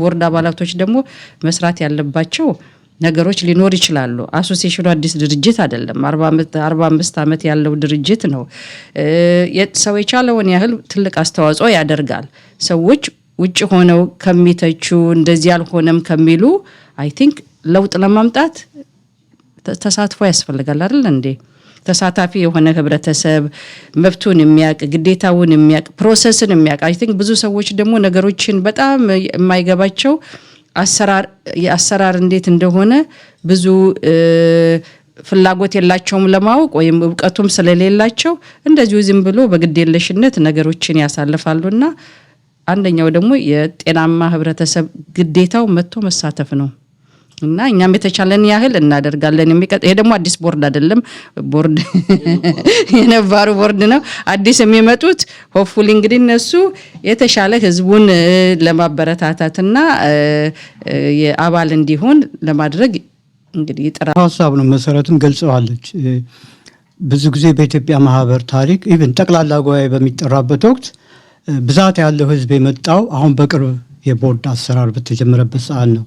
ቦርድ አባላቶች ደግሞ መስራት ያለባቸው ነገሮች ሊኖር ይችላሉ አሶሲዬሽኑ አዲስ ድርጅት አይደለም 45 አመት ያለው ድርጅት ነው ሰው የቻለውን ያህል ትልቅ አስተዋጽኦ ያደርጋል ሰዎች ውጭ ሆነው ከሚተቹ እንደዚህ ያልሆነም ከሚሉ አይ ቲንክ ለውጥ ለማምጣት ተሳትፎ ያስፈልጋል አይደል እንዴ ተሳታፊ የሆነ ህብረተሰብ መብቱን የሚያቅ ግዴታውን የሚያቅ ፕሮሰስን የሚያቅ አይ ቲንክ ብዙ ሰዎች ደግሞ ነገሮችን በጣም የማይገባቸው አሰራር እንዴት እንደሆነ ብዙ ፍላጎት የላቸውም ለማወቅ ወይም ዕውቀቱም ስለሌላቸው እንደዚሁ ዝም ብሎ በግዴለሽነት ነገሮችን ያሳልፋሉና አንደኛው ደግሞ የጤናማ ህብረተሰብ ግዴታው መጥቶ መሳተፍ ነው እና እኛም የተቻለን ያህል እናደርጋለን ይሄ ደግሞ አዲስ ቦርድ አይደለም ቦርድ የነባሩ ቦርድ ነው አዲስ የሚመጡት ሆፕፉሊ እንግዲህ እነሱ የተሻለ ህዝቡን ለማበረታታትና የአባል እንዲሆን ለማድረግ እንግዲህ ሀሳብ ነው መሰረቱን ገልጸዋለች ብዙ ጊዜ በኢትዮጵያ ማህበር ታሪክ ኢቭን ጠቅላላ ጉባኤ በሚጠራበት ወቅት ብዛት ያለው ህዝብ የመጣው አሁን በቅርብ የቦርድ አሰራር በተጀመረበት ሰዓት ነው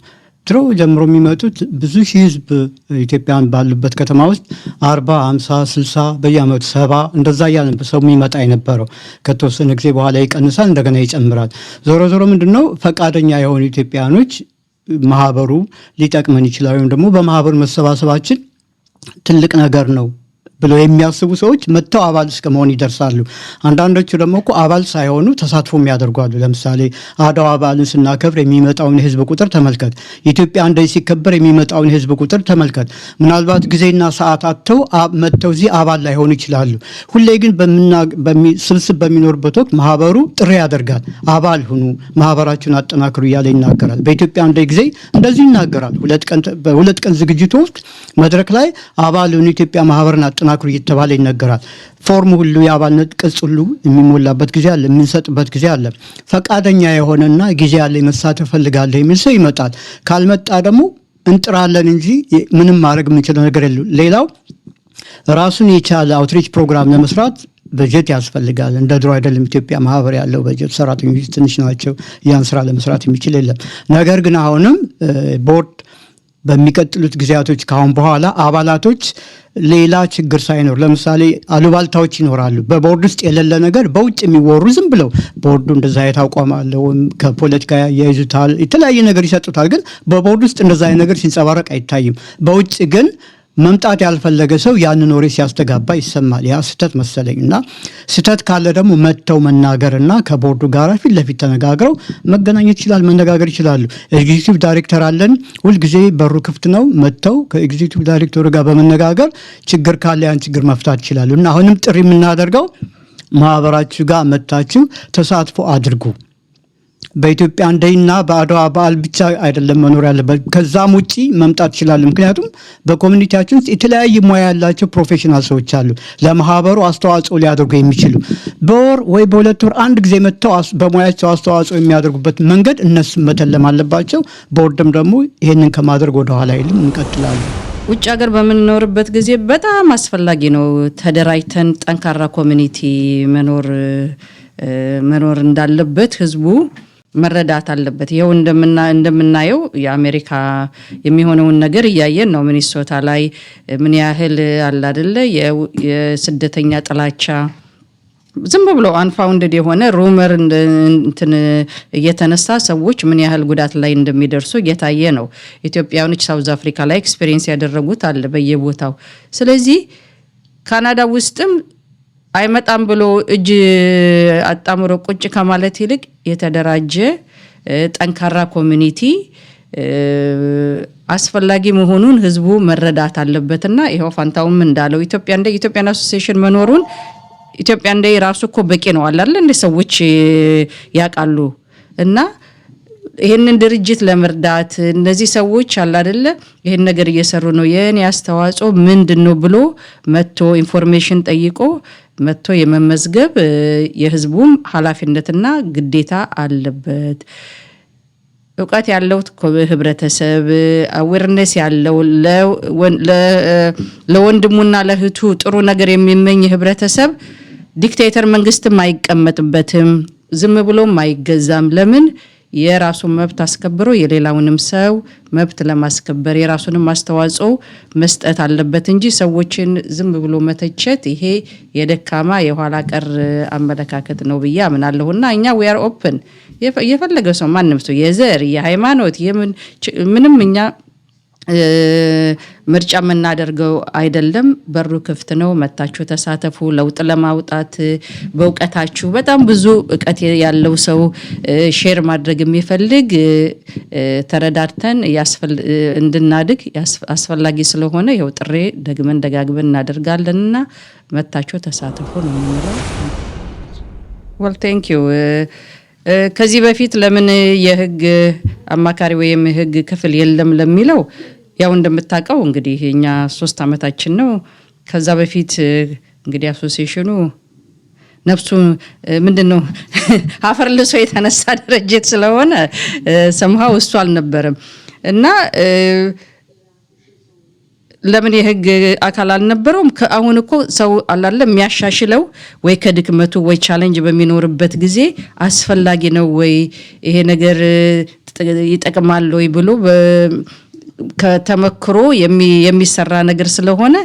ድሮ ጀምሮ የሚመጡት ብዙ ሺህ ህዝብ ኢትዮጵያን ባሉበት ከተማ ውስጥ 40 50 60 በየአመቱ 70 እንደዛ ያለ ሰው የሚመጣ የነበረው ከተወሰነ ጊዜ በኋላ ይቀንሳል እንደገና ይጨምራል ዞሮ ዞሮ ምንድነው ፈቃደኛ የሆኑ ኢትዮጵያኖች ማህበሩ ሊጠቅመን ይችላል ወይም ደግሞ በማህበሩ መሰባሰባችን ትልቅ ነገር ነው ብለው የሚያስቡ ሰዎች መተው አባል እስከመሆን ይደርሳሉ አንዳንዶቹ ደግሞ እኮ አባል ሳይሆኑ ተሳትፎ የሚያደርጓሉ ለምሳሌ አዳው አባልን ስናከብር የሚመጣውን ህዝብ ቁጥር ተመልከት ኢትዮጵያ አንዴ ሲከበር የሚመጣውን ህዝብ ቁጥር ተመልከት ምናልባት ጊዜና ሰዓት አጥተው መተው እዚህ አባል ላይሆኑ ይችላሉ ሁሌ ግን ስብስብ በሚኖርበት ወቅት ማህበሩ ጥሪ ያደርጋል አባል ሁኑ ማህበራችሁን አጠናክሩ እያለ ይናገራል በኢትዮጵያ አንዴ ጊዜ እንደዚህ ይናገራል በሁለት ቀን ዝግጅት ውስጥ መድረክ ላይ አባል ሁኑ ኢትዮጵያ ማህበርን አጠናክሩ እየተባለ ይነገራል ፎርም ሁሉ የአባልነት ቅጽ ሁሉ የሚሞላበት ጊዜ አለ የምንሰጥበት ጊዜ አለ ፈቃደኛ የሆነና ጊዜ ያለ መሳተፍ ፈልጋለሁ የሚል ሰው ይመጣል ካልመጣ ደግሞ እንጥራለን እንጂ ምንም ማድረግ የምንችለው ነገር የለም ሌላው ራሱን የቻለ አውትሪች ፕሮግራም ለመስራት በጀት ያስፈልጋል እንደ ድሮ አይደለም ኢትዮጵያ ማህበር ያለው በጀት ሰራተኞች ትንሽ ናቸው ያን ስራ ለመስራት የሚችል የለም ነገር ግን አሁንም ቦርድ በሚቀጥሉት ጊዜያቶች ካሁን በኋላ አባላቶች ሌላ ችግር ሳይኖር ለምሳሌ አሉባልታዎች ይኖራሉ በቦርድ ውስጥ የሌለ ነገር በውጭ የሚወሩ ዝም ብለው ቦርዱ እንደዛ አይነት አቋም አለው ከፖለቲካ ያይዙታል የተለያየ ነገር ይሰጡታል ግን በቦርድ ውስጥ እንደዛ አይነት ነገር ሲንጸባረቅ አይታይም በውጭ ግን መምጣት ያልፈለገ ሰው ያንን ወሬ ሲያስተጋባ ይሰማል ያ ስህተት መሰለኝና ስህተት ካለ ደግሞ መተው መናገርና ከቦርዱ ጋር ፊት ለፊት ተነጋግረው መገናኘት ይችላል መነጋገር ይችላሉ ኤግዚኪዩቲቭ ዳይሬክተር አለን ሁሉ ጊዜ በሩ ክፍት ነው መተው ከኤግዚኪዩቲቭ ዳይሬክተሩ ጋር በመነጋገር ችግር ካለ ያን ችግር መፍታት ይችላሉና አሁንም ጥሪ የምናደርገው ማህበራችሁ ጋር መጣችሁ ተሳትፎ አድርጉ በኢትዮጵያ አንዴና በአድዋ በዓል ብቻ አይደለም መኖር ያለበት ከዛም ውጪ መምጣት ይችላል ምክንያቱም በኮሚኒቲያችን ውስጥ የተለያየ ሙያ ያላቸው ፕሮፌሽናል ሰዎች አሉ ለማህበሩ አስተዋጽኦ ሊያደርጉ የሚችሉ በወር ወይ በሁለት ወር አንድ ጊዜ መጥተው በሙያቸው አስተዋጽኦ የሚያደርጉበት መንገድ እነሱ መተለም አለባቸው ቦርድም ደግሞ ይሄንን ከማድረግ ወደ ኋላ አይልም እንቀጥላለን ውጭ ሀገር በመኖርበት ጊዜ በጣም አስፈላጊ ነው ተደራጅተን ጠንካራ ኮሚኒቲ መኖር እንዳለበት ህዝቡ መረዳት አለበት ይሄው እንደምናየው የአሜሪካ የሚሆነውን ነገር እያየን ነው ሚኒሶታ ላይ ምን ያህል አለ አይደለ የስደተኛ ጥላቻ ዝም ብሎ አንፋውንድድ የሆነ ሩመር እንትን እየተነሳ ሰዎች ምን ያህል ጉዳት ላይ እንደሚደርሱ እየታየ ነው ኢትዮጵያውያኖች ሳውዝ አፍሪካ ላይ ኤክስፒሪየንስ ያደረጉት አለ በየቦታው ስለዚህ ካናዳ ውስጥም አይመጣም ብሎ እጅ አጣምሮ ቁጭ ከማለት ይልቅ የተደራጀ ጠንካራ ኮሚኒቲ አስፈላጊ መሆኑን ህዝቡ መረዳት አለበትና ይሄው ፋንታውም እንዳለው ኢትዮጵያን አሶሲዬሽን መኖሩን ኢትዮጵያ እንደ ራሱ እኮ በቂ ነው አይደል እንደ ሰዎች ያቃሉ እና ይሄንን ድርጅት ለመርዳት እነዚህ ሰዎች አለ አይደለ ይሄን ነገር እየሰሩ ነው የኔ አስተዋጽኦ ምንድነው ብሎ መጥቶ ኢንፎርሜሽን ጠይቆ መጥቶ የመመዝገብ የህዝቡም ኃላፊነትና ግዴታ አለበት። እውቀት ያለው ህብረተሰብ አዌርነስ ያለው ለወንድሙና ለእህቱ ጥሩ ነገር የሚመኝ ህብረተሰብ ዲክቴተር መንግስትም አይቀመጥበትም፣ ዝም ብሎም አይገዛም። ለምን የራሱን መብት አስከብሮ የሌላውንም ሰው መብት ለማስከበር የራሱንም አስተዋጽኦ መስጠት አለበት እንጂ ሰዎችን ዝም ብሎ መተቸት ይሄ የደካማ የኋላ ቀር አመለካከት ነው ብዬ አምናለሁና እኛ we are open የፈለገው ሰው ማንም ሰው የዘር የሃይማኖት ምንም እኛ ምርጫ የምናደርገው አይደለም። በሩ ክፍት ነው። መታችሁ ተሳተፉ። ለውጥ ለማውጣት በእውቀታችሁ በጣም ብዙ እውቀት ያለው ሰው ሼር ማድረግ የሚፈልግ ተረዳድተን እንድናድግ አስፈላጊ ስለሆነ ይኸው ጥሬ ደግመን ደጋግመን እናደርጋለንና መታችሁ ተሳተፉ ነው የምንለው። well thank you ከዚህ በፊት ለምን የህግ አማካሪ ወይም የህግ ክፍል የለም ለሚለው ያው እንደምታውቀው እንግዲህ እኛ 3 አመታችን ነው። ከዛ በፊት እንግዲህ አሶሲዬሽኑ ነፍሱ ምንድነው አፈር ልሶ የተነሳ ድርጅት ስለሆነ ሰምሃው እሱ አልነበረም እና ለምን የህግ አካል አልነበረውም? አሁን እኮ ሰው አላለ የሚያሻሽለው ወይ ከድክመቱ ወይ ቻሌንጅ በሚኖርበት ጊዜ አስፈላጊ ነው ወይ ይሄ ነገር ይጠቅማል ወይ ብሎ ከተመክሮ የሚሰራ ነገር ስለሆነ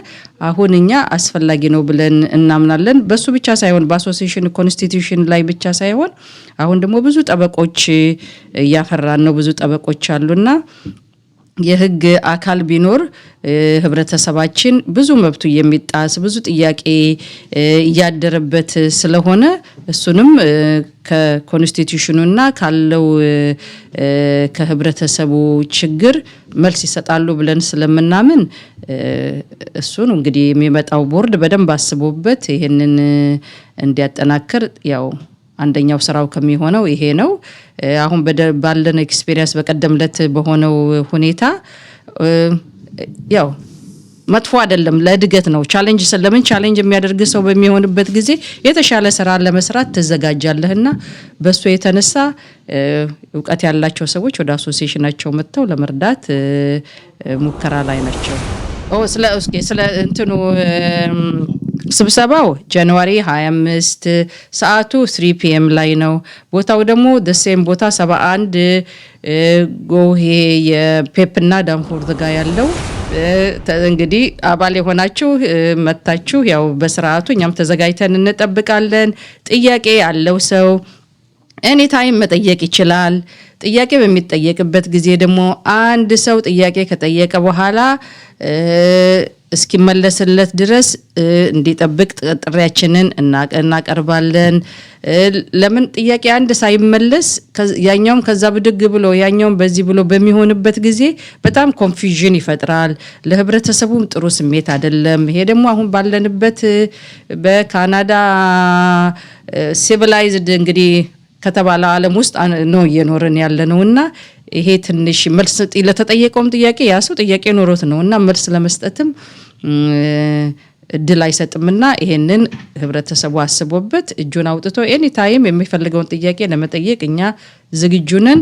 አሁን እኛ አስፈላጊ ነው ብለን እናምናለን። በሱ ብቻ ሳይሆን በአሶሲዬሽን ኮንስቲቲዩሽን ላይ ብቻ ሳይሆን አሁን ደግሞ ብዙ ጠበቆች ያፈራን ነው። ብዙ ጠበቆች አሉና የህግ አካል ቢኖር ህብረተሰባችን ብዙ መብቱ የሚጣስ ብዙ ጥያቄ ያደረበት ስለሆነ እሱንም ከኮንስቲቲዩሽኑና ካለው ከህብረተሰቡ ችግር መልስ ይሰጣሉ ብለን ስለምናምን እሱን እንግዲህ የሚመጣው ቦርድ በደንብ አስቦበት ይሄንን እንዲያጠናክር ያው አንደኛው ስራው ከሚሆነው ይሄ ነው። አሁን ባለን ኤክስፒሪየንስ በቀደምለት በሆነው ሁኔታ ያው መጥፎ አይደለም ለእድገት ነው። ቻሌንጅ ስለምን ቻሌንጅ የሚያደርግ ሰው በሚሆንበት ጊዜ የተሻለ ስራ ለመስራት ተዘጋጃለህና በሱ የተነሳ እውቀት ያላቸው ሰዎች ወደ አሶሲዬሽናቸው መጥተው ለመርዳት ሙከራ ላይ ናቸው። ስለ እንትኑ ስብሰባው ጃንዋሪ 25 ሰዓቱ 3 PM ላይ ነው። ቦታው ደግሞ ደሴም ቦታ 71 ጎሄ የፔፕና ዳንፎርድ ጋር ያለው እንግዲህ አባል የሆናችሁ መጣችሁ ያው በስርዓቱ እኛም ተዘጋጅተን እንጠብቃለን። ጥያቄ ያለው ሰው ኤኒ ታይም መጠየቅ ይችላል። ጥያቄ በሚጠየቅበት ጊዜ ደግሞ አንድ ሰው ጥያቄ ከጠየቀ በኋላ እስኪመለስለት ድረስ እንዲጠብቅ ጥሪያችንን እናቀርባለን። ለምን ጥያቄ አንድ ሳይመለስ ያኛውም ከዛ ብድግ ብሎ ያኛውም በዚህ ብሎ በሚሆንበት ጊዜ በጣም ኮንፊዥን ይፈጥራል። ለህብረተሰቡም ጥሩ ስሜት አይደለም። ይሄ ደግሞ አሁን ባለንበት በካናዳ ሲቪላይዝድ እንግዲህ ከተባለ ዓለም ውስጥ ነው እየኖርን ያለነውና ይሄ ትንሽ መልስ ለተጠየቀውም ጥያቄ ያ ሰው ጥያቄ ኖሮት ነውና መልስ ለመስጠትም እድል አይሰጥምና ይሄንን ህብረተሰቡ አስቦበት እጁን አውጥቶ ኤኒ ታይም የሚፈልገውን ጥያቄ ለመጠየቅ እኛ ዝግጁ ነን።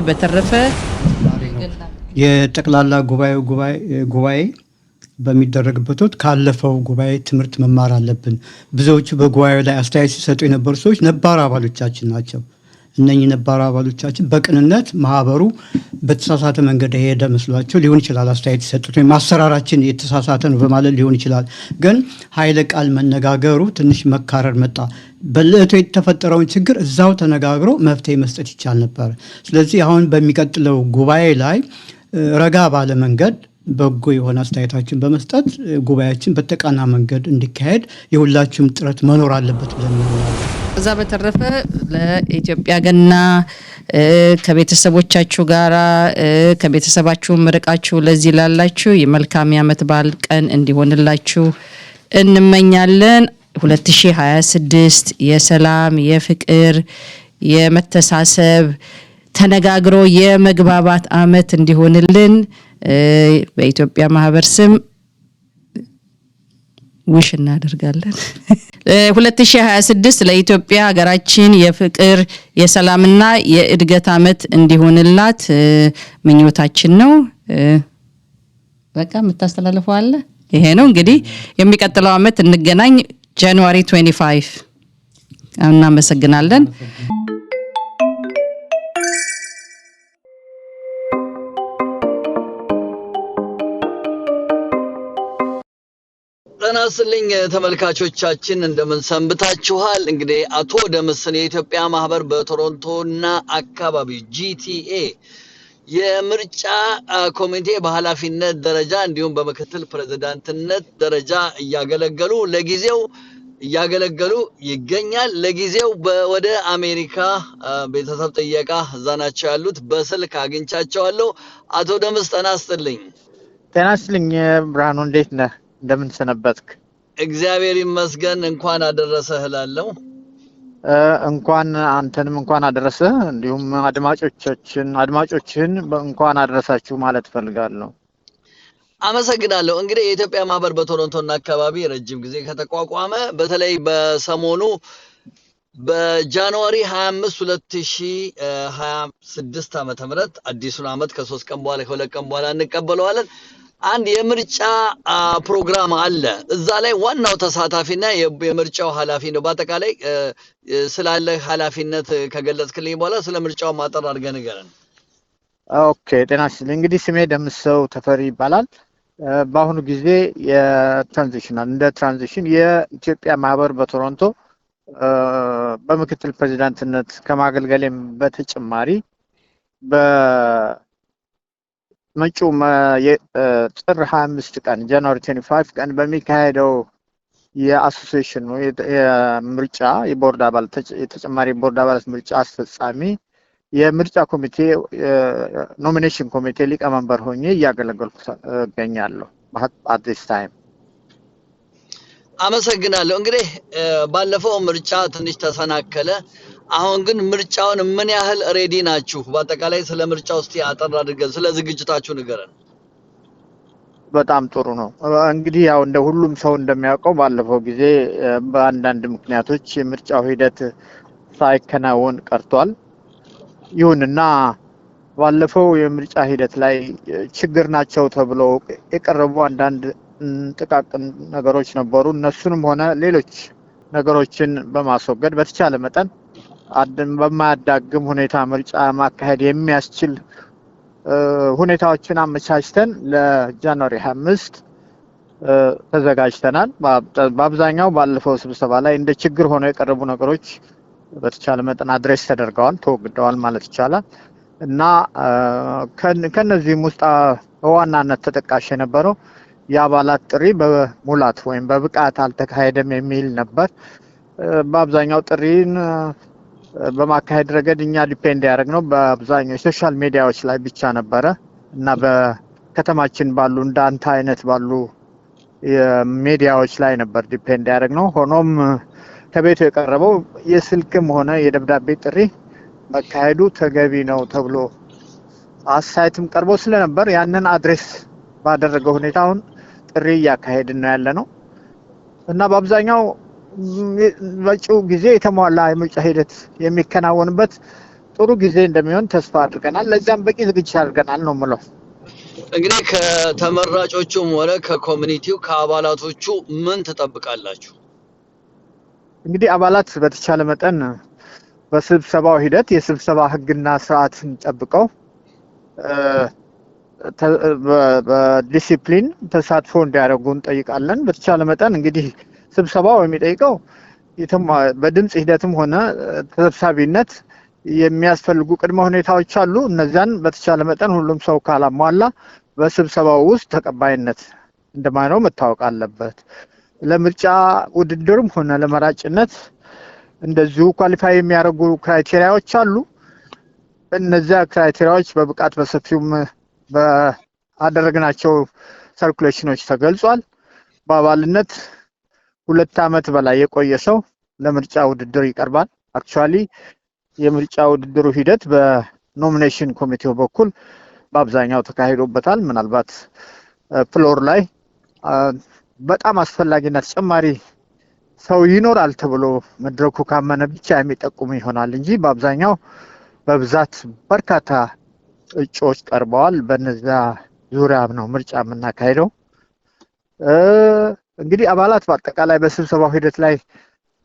በተረፈ የጠቅላላ ጉባኤ በሚደረግበት ወቅት ካለፈው ጉባኤ ትምህርት መማር አለብን። ብዙዎቹ በጉባኤው ላይ አስተያየት ሲሰጡ የነበሩ ሰዎች ነባር አባሎቻችን ናቸው። እነኚህ ነባር አባሎቻችን በቅንነት ማህበሩ በተሳሳተ መንገድ ሄደ መስሏቸው ሊሆን ይችላል አስተያየት ሲሰጡት፣ ወይም አሰራራችን የተሳሳተ ነው በማለት ሊሆን ይችላል። ግን ኃይለ ቃል መነጋገሩ ትንሽ መካረር መጣ። በለቱ የተፈጠረውን ችግር እዛው ተነጋግሮ መፍትሄ መስጠት ይቻል ነበር። ስለዚህ አሁን በሚቀጥለው ጉባኤ ላይ ረጋ ባለ መንገድ በጎ የሆነ አስተያየታችን በመስጠት ጉባኤያችን በተቃና መንገድ እንዲካሄድ የሁላችሁም ጥረት መኖር አለበት ብለን እናምናለን። ከዛ በተረፈ ለኢትዮጵያ ገና ከቤተሰቦቻችሁ ጋራ ከቤተሰባችሁ ምርቃችሁ ለዚህ ላላችሁ የመልካም ዓመት በዓል ቀን እንዲሆንላችሁ እንመኛለን። 2026 የሰላም፣ የፍቅር፣ የመተሳሰብ ተነጋግሮ የመግባባት አመት እንዲሆንልን በኢትዮጵያ ማህበር ስም ውሽ እናደርጋለን። 2026 ለኢትዮጵያ ሀገራችን የፍቅር የሰላምና የእድገት አመት እንዲሆንላት ምኞታችን ነው። በቃ የምታስተላልፈው አለ? ይሄ ነው እንግዲህ የሚቀጥለው አመት እንገናኝ ጃንዋሪ 25። እናመሰግናለን። ጤና ይስጥልኝ ተመልካቾቻችን እንደምን ሰንብታችኋል? እንግዲህ አቶ ደምስን የኢትዮጵያ ማህበር በቶሮንቶና አካባቢ GTA የምርጫ ኮሚቴ በኃላፊነት ደረጃ እንዲሁም በምክትል ፕሬዝዳንትነት ደረጃ እያገለገሉ ይገኛል። ለጊዜው ወደ አሜሪካ ቤተሰብ ጥየቃ እዛ ናቸው ያሉት። በስልክ አግኝቻቸዋለሁ። አቶ ደምስ ጤና ይስጥልኝ። ጤና ይስጥልኝ ብርሃኑ፣ እንዴት ነህ? እንደምን ሰነበትክ? እግዚአብሔር ይመስገን። እንኳን አደረሰህ እላለሁ። እንኳን አንተንም እንኳን አደረሰህ፣ እንዲሁም አድማጮችን እንኳን አደረሳችሁ ማለት ፈልጋለሁ። አመሰግናለሁ። እንግዲህ የኢትዮጵያ ማህበር በቶሮንቶና አካባቢ ረጅም ጊዜ ከተቋቋመ በተለይ በሰሞኑ በጃንዋሪ 25 2026 ዓ.ም አዲሱን አመት ከ3 ቀን በኋላ ከ2 ቀን በኋላ እንቀበለዋለን። አንድ የምርጫ ፕሮግራም አለ። እዛ ላይ ዋናው ተሳታፊና የምርጫው ኃላፊ ነው። በአጠቃላይ ስላለ ኃላፊነት ከገለጽክልኝ በኋላ ስለ ምርጫው ማጠር አድርገህ ንገረን። ኦኬ፣ ጤና ይስጥልኝ። እንግዲህ ስሜ ደምሰው ተፈሪ ይባላል። በአሁኑ ጊዜ ትራንዚሽን የኢትዮጵያ ማህበር በቶሮንቶ በምክትል ፕሬዝዳንትነት ከማገልገሌም በተጨማሪ በመጪው ጥር 25 ቀን ጃንዋሪ 25 ቀን በሚካሄደው የአሶሲዬሽኑ የምርጫ የቦርድ አባል የተጨማሪ ቦርድ አባላት ምርጫ አስፈጻሚ የምርጫ ኮሚቴ ኖሚኔሽን ኮሚቴ ሊቀመንበር ሆኜ እያገለገልኩ እገኛለሁ። at this time አመሰግናለሁ። እንግዲህ ባለፈው ምርጫ ትንሽ ተሰናከለ። አሁን ግን ምርጫውን ምን ያህል ሬዲ ናችሁ? በአጠቃላይ ስለ ምርጫው እስቲ አጠር አድርገን ስለ ዝግጅታችሁ ንገረን። በጣም ጥሩ ነው። እንግዲህ ያው እንደ ሁሉም ሰው እንደሚያውቀው ባለፈው ጊዜ በአንዳንድ ምክንያቶች የምርጫው ሂደት ሳይከናወን ቀርቷል። ይሁንና ባለፈው የምርጫ ሂደት ላይ ችግር ናቸው ተብሎ የቀረቡ አንዳንድ ጥቃቅን ነገሮች ነበሩ። እነሱንም ሆነ ሌሎች ነገሮችን በማስወገድ በተቻለ መጠን በማያዳግም ሁኔታ ምርጫ ማካሄድ የሚያስችል ሁኔታዎችን አመቻችተን ለጃንዋሪ 25 ተዘጋጅተናል። በአብዛኛው ባለፈው ስብሰባ ላይ እንደ ችግር ሆነው የቀረቡ ነገሮች በተቻለ መጠን አድሬስ ተደርገዋል፣ ተወግደዋል ማለት ይቻላል እና ከነዚህም ውስጥ በዋናነት ተጠቃሽ የነበረው የአባላት ጥሪ በሙላት ወይም በብቃት አልተካሄደም የሚል ነበር። በአብዛኛው ጥሪን በማካሄድ ረገድ እኛ ዲፔንድ ያደረግነው በአብዛኛው ሶሻል ሚዲያዎች ላይ ብቻ ነበረ እና በከተማችን ባሉ እንዳንተ አይነት ባሉ የሚዲያዎች ላይ ነበር ዲፔንድ ያደረግነው። ሆኖም ከቤቱ የቀረበው የስልክም ሆነ የደብዳቤ ጥሪ መካሄዱ ተገቢ ነው ተብሎ አስተያየትም ቀርቦ ስለነበር ያንን አድሬስ ባደረገው ሁኔታ አሁን ጥሪ እያካሄድን ነው ያለነው እና በአብዛኛው በመጪው ጊዜ የተሟላ የምርጫ ሂደት የሚከናወንበት ጥሩ ጊዜ እንደሚሆን ተስፋ አድርገናል። ለዛም በቂ ዝግጅት አድርገናል ነው የምለው። እንግዲህ ከተመራጮቹም ሆነ ከኮሚኒቲው ከአባላቶቹ ምን ትጠብቃላችሁ? እንግዲህ አባላት በተቻለ መጠን በስብሰባው ሂደት የስብሰባ ህግና ስርዓትን ጠብቀው በዲሲፕሊን ተሳትፎ እንዲያደርጉ እንጠይቃለን። በተቻለ መጠን እንግዲህ ስብሰባው የሚጠይቀው በድምጽ ሂደትም ሆነ ተሰብሳቢነት የሚያስፈልጉ ቅድመ ሁኔታዎች አሉ። እነዚያን በተቻለ መጠን ሁሉም ሰው ካላሟላ በስብሰባው ውስጥ ተቀባይነት እንደማይኖር መታወቅ አለበት። ለምርጫ ውድድርም ሆነ ለመራጭነት እንደዚሁ ኳሊፋይ የሚያደርጉ ክራይቴሪያዎች አሉ። እነዚያ ክራይቴሪያዎች በብቃት በሰፊውም በአደረግናቸው ሰርኩሌሽኖች ተገልጿል። በአባልነት 2 ዓመት በላይ የቆየ ሰው ለምርጫ ውድድር ይቀርባል። አክቹአሊ የምርጫ ውድድሩ ሂደት በኖሚኔሽን ኮሚቴው በኩል በአብዛኛው ተካሂዶበታል። ምናልባት ፍሎር ላይ በጣም አስፈላጊና ተጨማሪ ሰው ይኖራል ተብሎ መድረኩ ካመነ ብቻ የሚጠቁም ይሆናል እንጂ በአብዛኛው በብዛት በርካታ እጩዎች ቀርበዋል። በነዛ ዙሪያ ነው ምርጫ የምናካሄደው። እንግዲህ አባላት በአጠቃላይ በስብሰባው ሂደት ላይ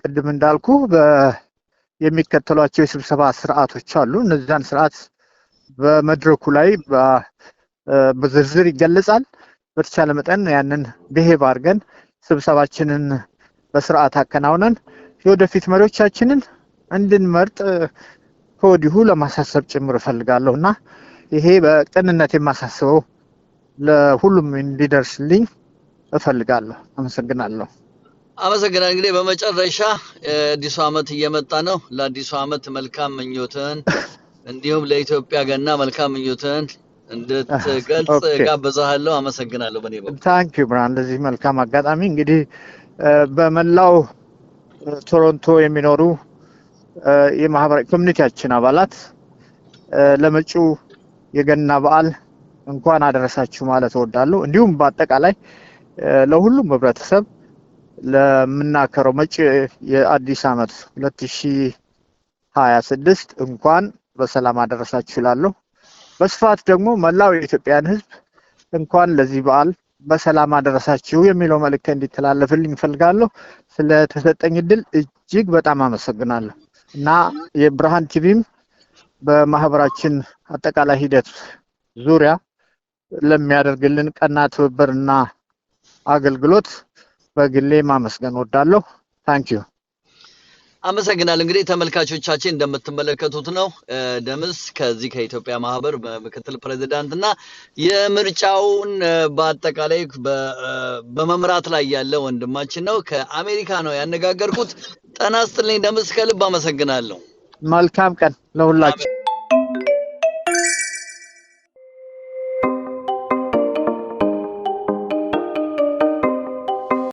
ቅድም እንዳልኩ የሚከተሏቸው የስብሰባ ስርዓቶች አሉ። እነዛን ስርዓት በመድረኩ ላይ በዝርዝር ይገለጻል። በተቻለ መጠን ያንን ብሄቭ አድርገን ስብሰባችንን በስርዓት አከናውነን የወደፊት መሪዎቻችንን እንድንመርጥ ከወዲሁ ለማሳሰብ ጭምር እፈልጋለሁና ይሄ በቅንነት የማሳስበው ለሁሉም እንዲደርስልኝ እፈልጋለሁ። አመሰግናለሁ። እንግዲህ በመጨረሻ አዲሱ ዓመት እየመጣ ነው። ለአዲሱ ዓመት መልካም ምኞትን እንዲሁም ለኢትዮጵያ ገና መልካም ምኞትን እንድትገልጽ ጋብዛለሁ። አመሰግናለሁ። በኔ በኩል ታንክ ዩ ብራን። ለዚህ መልካም አጋጣሚ እንግዲህ በመላው ቶሮንቶ የሚኖሩ የማህበራዊ ኮሚኒቲያችን አባላት ለመጪው የገና በዓል እንኳን አደረሳችሁ ማለት እወዳለሁ። እንዲሁም በአጠቃላይ ለሁሉም ህብረተሰብ ለምናከረው መጪ የአዲስ ዓመት 2026 እንኳን በሰላም አደረሳችሁ እላለሁ። በስፋት ደግሞ መላው የኢትዮጵያን ህዝብ እንኳን ለዚህ በዓል በሰላም አደረሳችሁ የሚለው መልእክት እንዲተላለፍልኝ እፈልጋለሁ። ስለተሰጠኝ እድል እጅግ በጣም አመሰግናለሁ እና የብርሃን ቲቪም በማህበራችን አጠቃላይ ሂደት ዙሪያ ለሚያደርግልን ቀና ትብብርና አገልግሎት በግሌ ማመስገን ወዳለሁ። ታንክ ዩ። አመሰግናለሁ። እንግዲህ ተመልካቾቻችን እንደምትመለከቱት ነው ደምስ ከዚህ ከኢትዮጵያ ማህበር በምክትል ፕሬዝዳንትና የምርጫውን በአጠቃላይ በመምራት ላይ ያለ ወንድማችን ነው። ከአሜሪካ ነው ያነጋገርኩት። ጤና ይስጥልኝ ደምስ፣ ከልብ አመሰግናለሁ። መልካም ቀን ለሁላችሁ።